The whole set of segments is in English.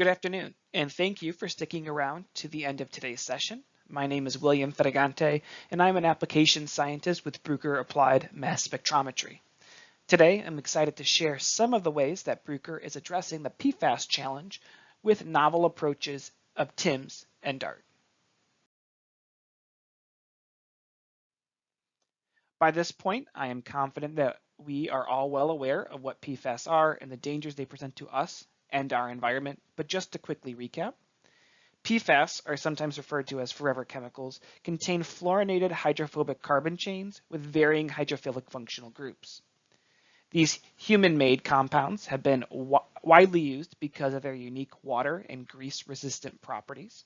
Good afternoon, and thank you for sticking around to the end of today's session. My name is William Fatigante, and I'm an application scientist with Bruker Applied Mass Spectrometry. Today, I'm excited to share some of the ways that Bruker is addressing the PFAS challenge with novel approaches of TIMS and DART. By this point, I am confident that we are all well aware of what PFAS are and the dangers they present to us and our environment, but just to quickly recap, PFAS are sometimes referred to as forever chemicals, contain fluorinated hydrophobic carbon chains with varying hydrophilic functional groups. These human-made compounds have been widely used because of their unique water and grease-resistant properties.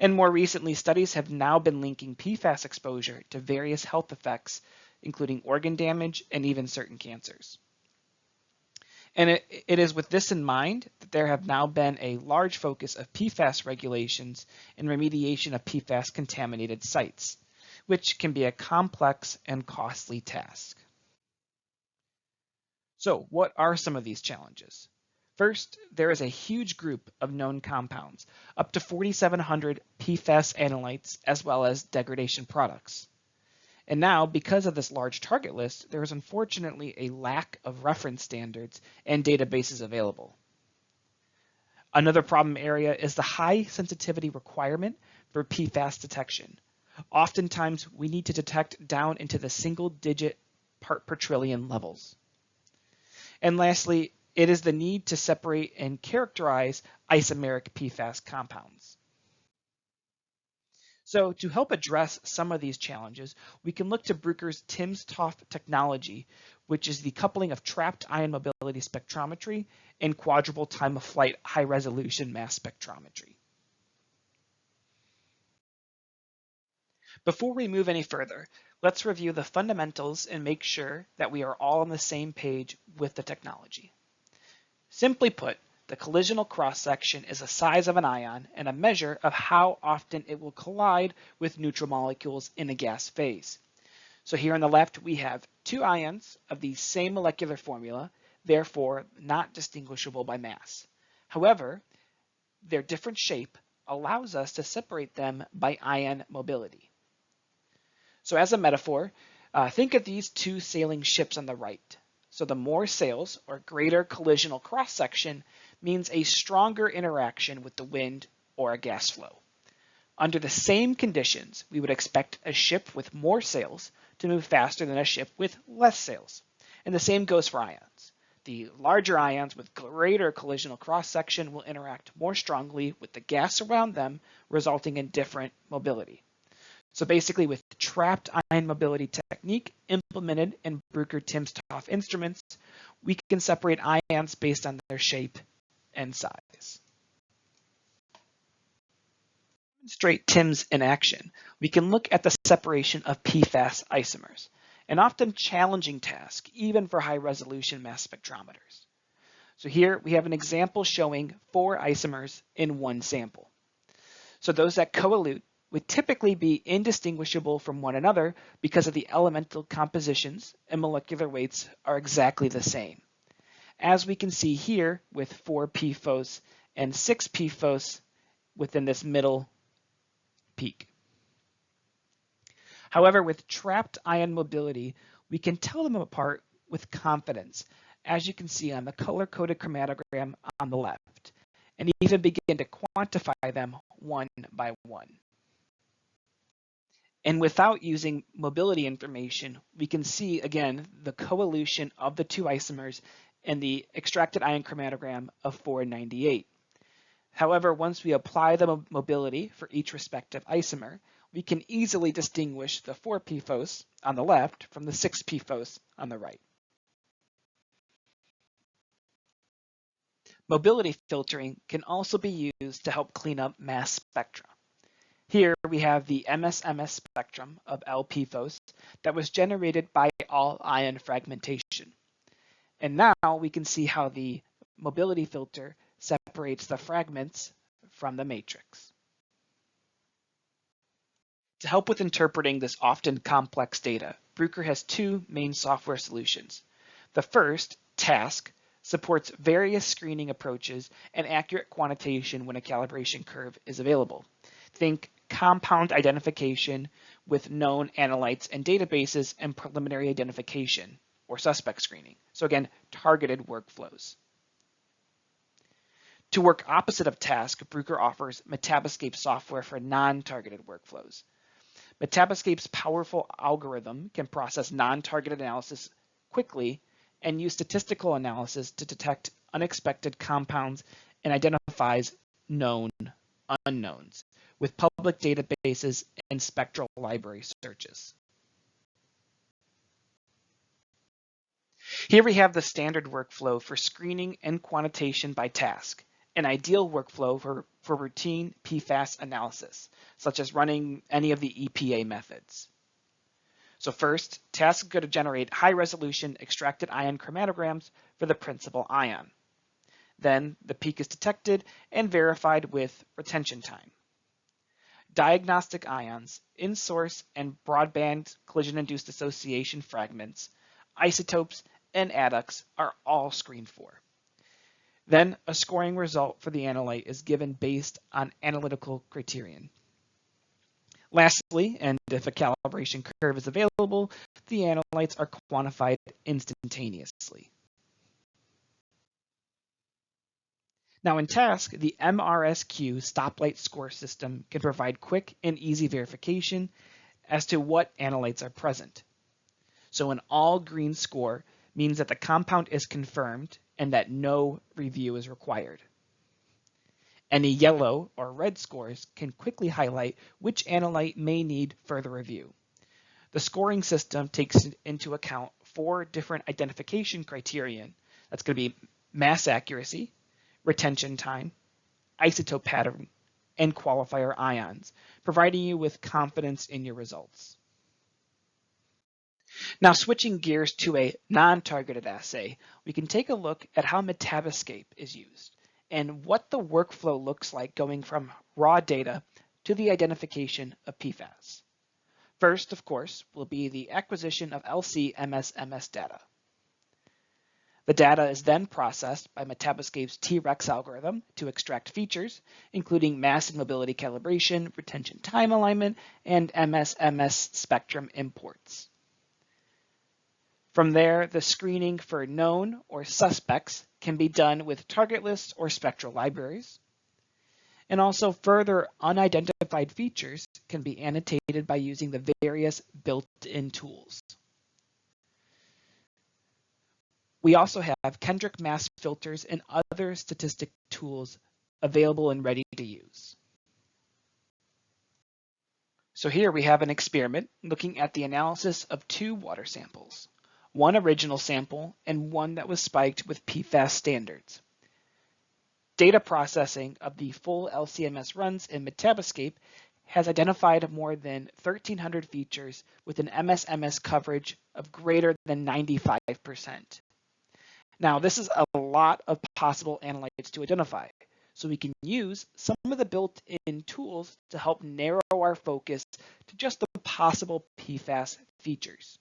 And more recently, studies have now been linking PFAS exposure to various health effects, including organ damage and even certain cancers. And it is with this in mind that there have now been a large focus of PFAS regulations and remediation of PFAS contaminated sites, which can be a complex and costly task. So what are some of these challenges? First, there is a huge group of known compounds, up to 4,700 PFAS analytes, as well as degradation products. And now, because of this large target list, there is unfortunately a lack of reference standards and databases available. Another problem area is the high sensitivity requirement for PFAS detection. Oftentimes, we need to detect down into the single-digit part per trillion levels. And lastly, it is the need to separate and characterize isomeric PFAS compounds. So to help address some of these challenges, we can look to Bruker's TIMS-TOF technology, which is the coupling of trapped ion mobility spectrometry and quadruple time of flight high-resolution mass spectrometry. Before we move any further, let's review the fundamentals and make sure that we are all on the same page with the technology. Simply put, the collisional cross-section is the size of an ion and a measure of how often it will collide with neutral molecules in a gas phase. So here on the left, we have two ions of the same molecular formula, therefore not distinguishable by mass. However, their different shape allows us to separate them by ion mobility. So as a metaphor, think of these two sailing ships on the right. So the more sails, or greater collisional cross-section, means a stronger interaction with the wind or a gas flow. Under the same conditions, we would expect a ship with more sails to move faster than a ship with less sails. And the same goes for ions. The larger ions with greater collisional cross-section will interact more strongly with the gas around them, resulting in different mobility. So basically, with the trapped ion mobility technique implemented in Bruker TIMS-TOF instruments, we can separate ions based on their shape and size. To demonstrate TIMS in action, we can look at the separation of PFAS isomers, an often challenging task even for high-resolution mass spectrometers. So here we have an example showing 4 isomers in one sample. So those that coalute would typically be indistinguishable from one another because of the elemental compositions and molecular weights are exactly the same, as we can see here with 4 PFOS and 6 PFOS within this middle peak. However, with trapped ion mobility, we can tell them apart with confidence, as you can see on the color-coded chromatogram on the left, and even begin to quantify them one by one. And without using mobility information, we can see, again, the coelution of the 2 isomers in the extracted ion chromatogram of 498. However, once we apply the mobility for each respective isomer, we can easily distinguish the 4 PFOS on the left from the 6 PFOS on the right. Mobility filtering can also be used to help clean up mass spectra. Here we have the MS-MS spectrum of L-PFOS that was generated by all ion fragmentation. And now we can see how the mobility filter separates the fragments from the matrix. To help with interpreting this often complex data, Bruker has 2 main software solutions. The first, TASK, supports various screening approaches and accurate quantitation when a calibration curve is available. Think compound identification with known analytes and databases and preliminary identification or suspect screening. So again, targeted workflows. To work opposite of TASC, Bruker offers Metaboscape software for non-targeted workflows. Metaboscape's powerful algorithm can process non-targeted analysis quickly and use statistical analysis to detect unexpected compounds and identifies known unknowns with public databases and spectral library searches. Here we have the standard workflow for screening and quantitation by TASC, an ideal workflow for routine PFAS analysis, such as running any of the EPA methods. So first, TASC is going to generate high-resolution extracted ion chromatograms for the principal ion. Then the peak is detected and verified with retention time. Diagnostic ions, in-source and broadband collision-induced association fragments, isotopes, and adducts are all screened for. Then a scoring result for the analyte is given based on analytical criterion. Lastly, and if a calibration curve is available, the analytes are quantified instantaneously. Now in TASC, the MRSQ stoplight score system can provide quick and easy verification as to what analytes are present. So an all green score means that the compound is confirmed and that no review is required. Any yellow or red scores can quickly highlight which analyte may need further review. The scoring system takes into account 4 different identification criterion. That's going to be mass accuracy, retention time, isotope pattern, and qualifier ions, providing you with confidence in your results. Now switching gears to a non-targeted assay, we can take a look at how Metaboscape is used and what the workflow looks like going from raw data to the identification of PFAS. First, of course, will be the acquisition of LC-MS data. The data is then processed by Metaboscape's T-Rex algorithm to extract features, including mass and mobility calibration, retention time alignment, and MS spectrum imports. From there, the screening for known or suspects can be done with target lists or spectral libraries. And also further unidentified features can be annotated by using the various built-in tools. We also have Kendrick mass filters and other statistic tools available and ready to use. So here we have an experiment looking at the analysis of 2 water samples, one original sample and one that was spiked with PFAS standards. Data processing of the full LCMS runs in Metaboscape has identified more than 1,300 features with an MS coverage of greater than 95%. Now, this is a lot of possible analytes to identify, so we can use some of the built-in tools to help narrow our focus to just the possible PFAS features.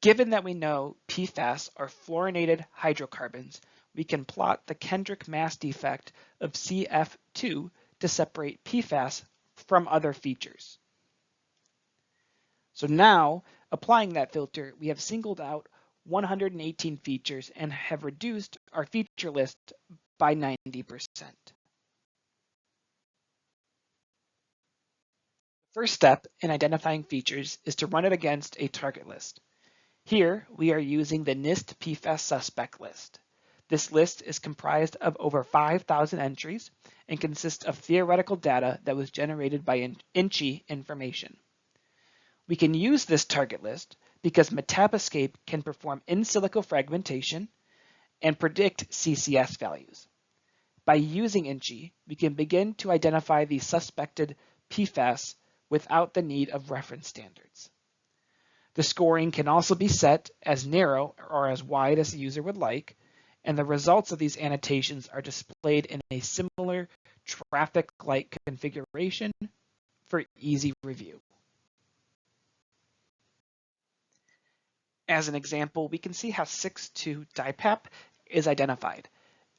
Given that we know PFAS are fluorinated hydrocarbons, we can plot the Kendrick mass defect of CF2 to separate PFAS from other features. So now, applying that filter, we have singled out 118 features and have reduced our feature list by 90%. The first step in identifying features is to run it against a target list. Here, we are using the NIST PFAS suspect list. This list is comprised of over 5,000 entries and consists of theoretical data that was generated by INCHI information. We can use this target list because Metaboscape can perform in silico fragmentation and predict CCS values. By using INCHI, we can begin to identify the suspected PFAS without the need of reference standards. The scoring can also be set as narrow or as wide as the user would like, and the results of these annotations are displayed in a similar traffic light configuration for easy review. As an example, we can see how 6,2-dipap is identified.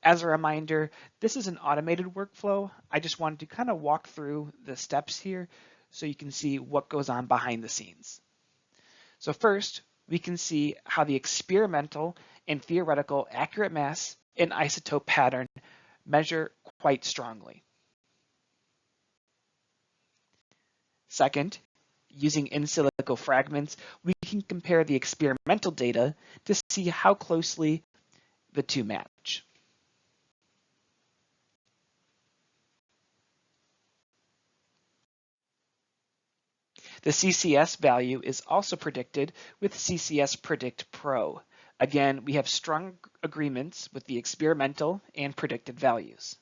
As a reminder, this is an automated workflow. I just wanted to kind of walk through the steps here so you can see what goes on behind the scenes. So first, we can see how the experimental and theoretical accurate mass and isotope pattern measure quite strongly. Second, using in silico fragments, we can compare the experimental data to see how closely the two match. The CCS value is also predicted with CCS Predict Pro. Again, we have strong agreements with the experimental and predicted values.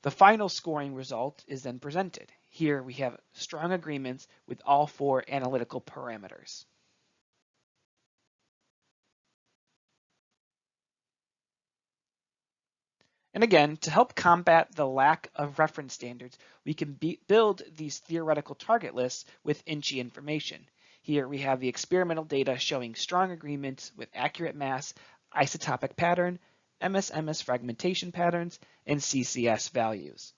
The final scoring result is then presented. Here we have strong agreements with all 4 analytical parameters. And again, to help combat the lack of reference standards, we can build these theoretical target lists with INCHI information. Here we have the experimental data showing strong agreements with accurate mass, isotopic pattern, MS-MS fragmentation patterns, and CCS values.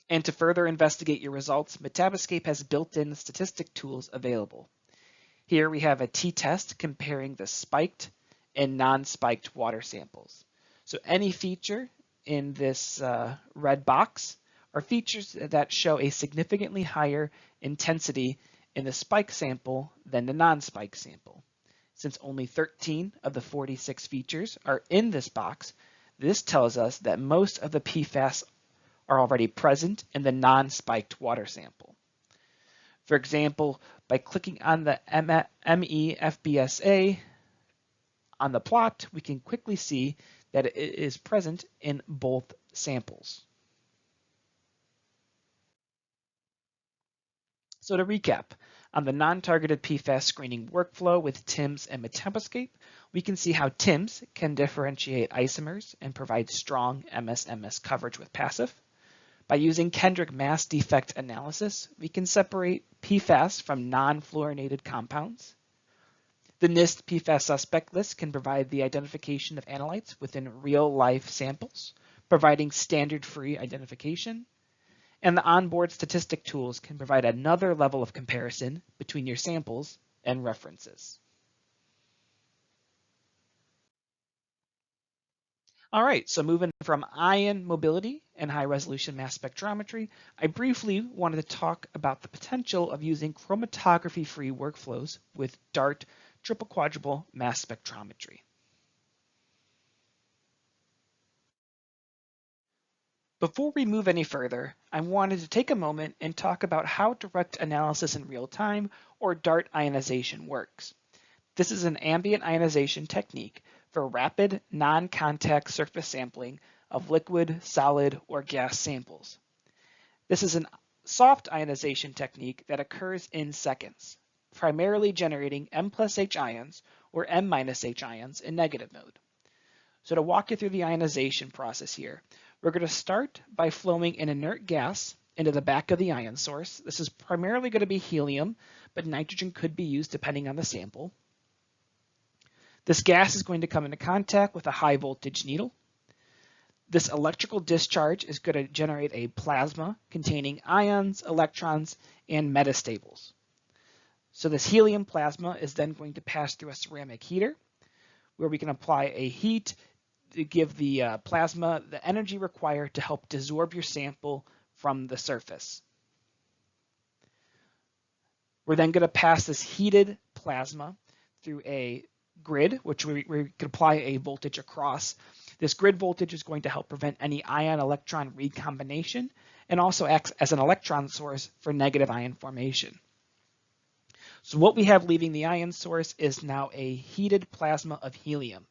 And to further investigate your results, Metaboscape has built-in statistic tools available. Here we have a t-test comparing the spiked and non-spiked water samples. So any feature in this red box are features that show a significantly higher intensity in the spike sample than the non-spike sample. Since only 13 of the 46 features are in this box, this tells us that most of the PFAS are already present in the non-spiked water sample. For example, by clicking on the MEFBSA on the plot, we can quickly see that it is present in both samples. So to recap, on the non-targeted PFAS screening workflow with TIMS and Metaboscape, we can see how TIMS can differentiate isomers and provide strong MS-MS coverage with passive. By using Kendrick mass defect analysis, we can separate PFAS from non-fluorinated compounds. The NIST PFAS suspect list can provide the identification of analytes within real-life samples, providing standard-free identification. And the onboard statistic tools can provide another level of comparison between your samples and references. All right, so moving from ion mobility and high-resolution mass spectrometry, I briefly wanted to talk about the potential of using chromatography-free workflows with DART triple quadruple mass spectrometry. Before we move any further, I wanted to take a moment and talk about how direct analysis in real time, or DART ionization, works. This is an ambient ionization technique for rapid, non-contact surface sampling of liquid, solid, or gas samples. This is a soft ionization technique that occurs in seconds, primarily generating M+H ions or M-H ions in negative mode. So to walk you through the ionization process here, we're going to start by flowing an inert gas into the back of the ion source. This is primarily going to be helium, but nitrogen could be used depending on the sample. This gas is going to come into contact with a high voltage needle. This electrical discharge is going to generate a plasma containing ions, electrons, and metastables. So this helium plasma is then going to pass through a ceramic heater where we can apply a heat to give the plasma the energy required to help desorb your sample from the surface. We're then going to pass this heated plasma through a grid, which we can apply a voltage across. This grid voltage is going to help prevent any ion-electron recombination and also acts as an electron source for negative ion formation. So what we have leaving the ion source is now a heated plasma of helium.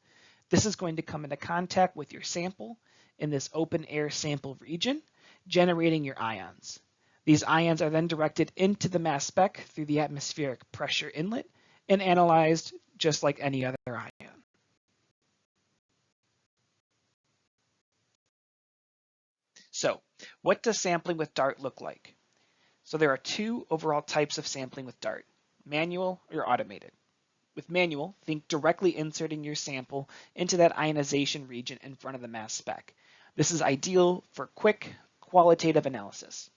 This is going to come into contact with your sample in this open air sample region, generating your ions. These ions are then directed into the mass spec through the atmospheric pressure inlet and analyzed just like any other ion. So what does sampling with DART look like? So there are two overall types of sampling with DART, manual or automated. With manual, think directly inserting your sample into that ionization region in front of the mass spec. This is ideal for quick, qualitative analysis.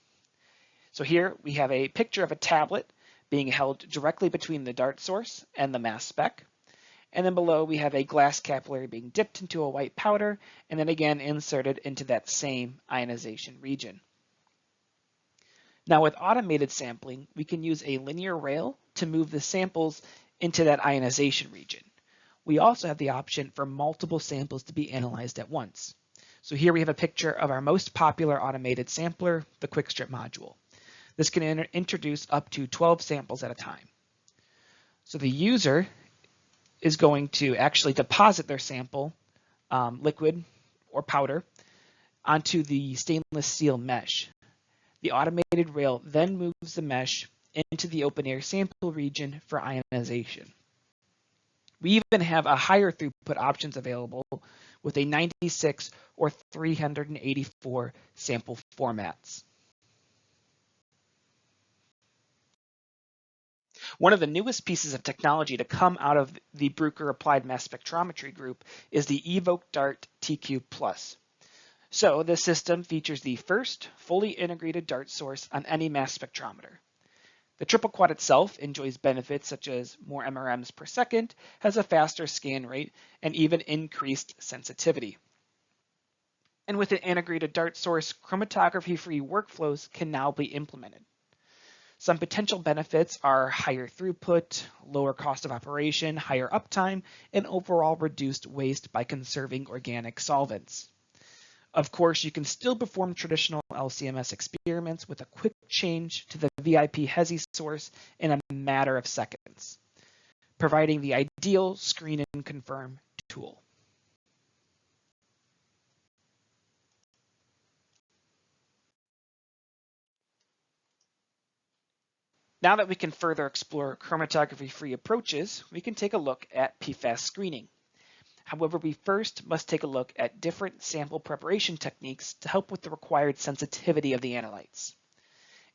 So here we have a picture of a tablet being held directly between the DART source and the mass spec. And then below we have a glass capillary being dipped into a white powder and then again inserted into that same ionization region. Now with automated sampling, we can use a linear rail to move the samples into that ionization region. We also have the option for multiple samples to be analyzed at once. So here we have a picture of our most popular automated sampler, the QuickStrip module. This can introduce up to 12 samples at a time. So the user is going to actually deposit their sample, liquid or powder, onto the stainless steel mesh. The automated rail then moves the mesh into the open air sample region for ionization. We even have a higher throughput options available with a 96 or 384 sample formats. One of the newest pieces of technology to come out of the Bruker Applied Mass Spectrometry group is the Evoke DART TQ+. So this system features the first fully integrated DART source on any mass spectrometer. The triple quad itself enjoys benefits such as more MRMs per second, has a faster scan rate, and even increased sensitivity. And with an integrated DART source, chromatography-free workflows can now be implemented. Some potential benefits are higher throughput, lower cost of operation, higher uptime, and overall reduced waste by conserving organic solvents. Of course, you can still perform traditional LCMS experiments with a quick change to the VIP Hezi source in a matter of seconds, providing the ideal screen and confirm tool. Now that we can further explore chromatography-free approaches, we can take a look at PFAS screening. However, we first must take a look at different sample preparation techniques to help with the required sensitivity of the analytes.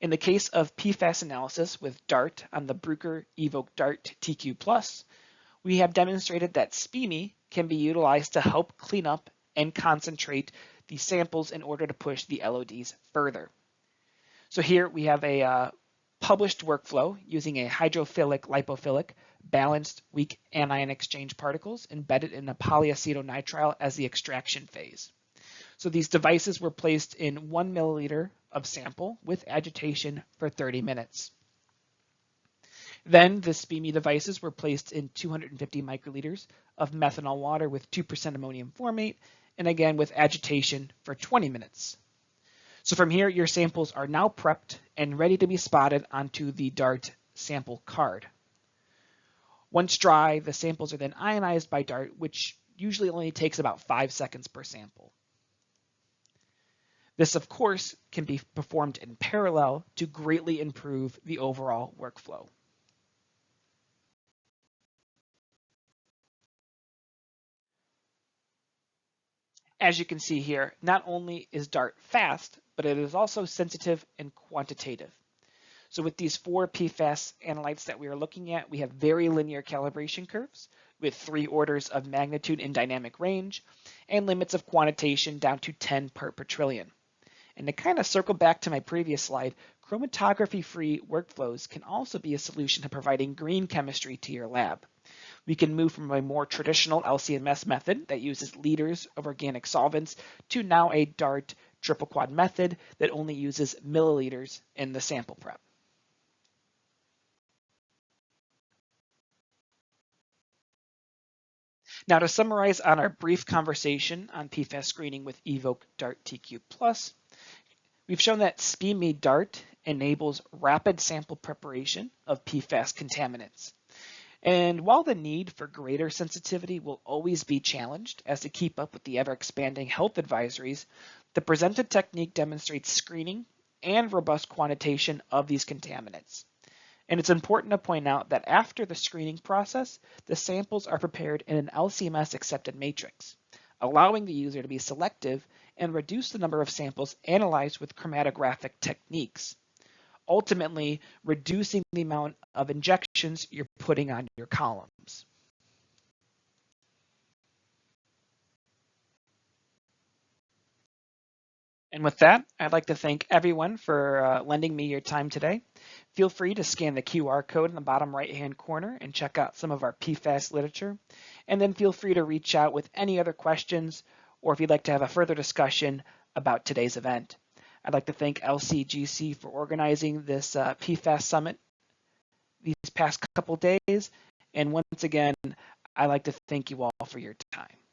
In the case of PFAS analysis with DART on the Bruker Evoke DART TQ+, we have demonstrated that SPME can be utilized to help clean up and concentrate the samples in order to push the LODs further. So here we have a published workflow using a hydrophilic lipophilic balanced weak anion exchange particles embedded in a polyacetonitrile as the extraction phase. So these devices were placed in 1 milliliter of sample with agitation for 30 minutes. Then the SPME devices were placed in 250 microliters of methanol water with 2% ammonium formate, and again with agitation for 20 minutes. So from here, your samples are now prepped and ready to be spotted onto the DART sample card. Once dry, the samples are then ionized by DART, which usually only takes about 5 seconds per sample. This, of course, can be performed in parallel to greatly improve the overall workflow. As you can see here, not only is DART fast, but it is also sensitive and quantitative. So with these 4 PFAS analytes that we are looking at, we have very linear calibration curves with 3 orders of magnitude in dynamic range and limits of quantitation down to 10 part per trillion. And to kind of circle back to my previous slide, chromatography-free workflows can also be a solution to providing green chemistry to your lab. We can move from a more traditional LCMS method that uses liters of organic solvents to now a DART triple quad method that only uses milliliters in the sample prep. Now to summarize on our brief conversation on PFAS screening with Evoke DART TQ+, we've shown that SPME DART enables rapid sample preparation of PFAS contaminants. And while the need for greater sensitivity will always be challenged as to keep up with the ever-expanding health advisories, the presented technique demonstrates screening and robust quantitation of these contaminants. And it's important to point out that after the screening process, the samples are prepared in an LCMS accepted matrix, allowing the user to be selective and reduce the number of samples analyzed with chromatographic techniques. ultimately reducing the amount of injections you're putting on your columns. And with that, I'd like to thank everyone for lending me your time today. Feel free to scan the QR code in the bottom right-hand corner and check out some of our PFAS literature. And then feel free to reach out with any other questions or if you'd like to have a further discussion about today's event. I'd like to thank LCGC for organizing this PFAS Summit these past couple days. And once again, I'd like to thank you all for your time.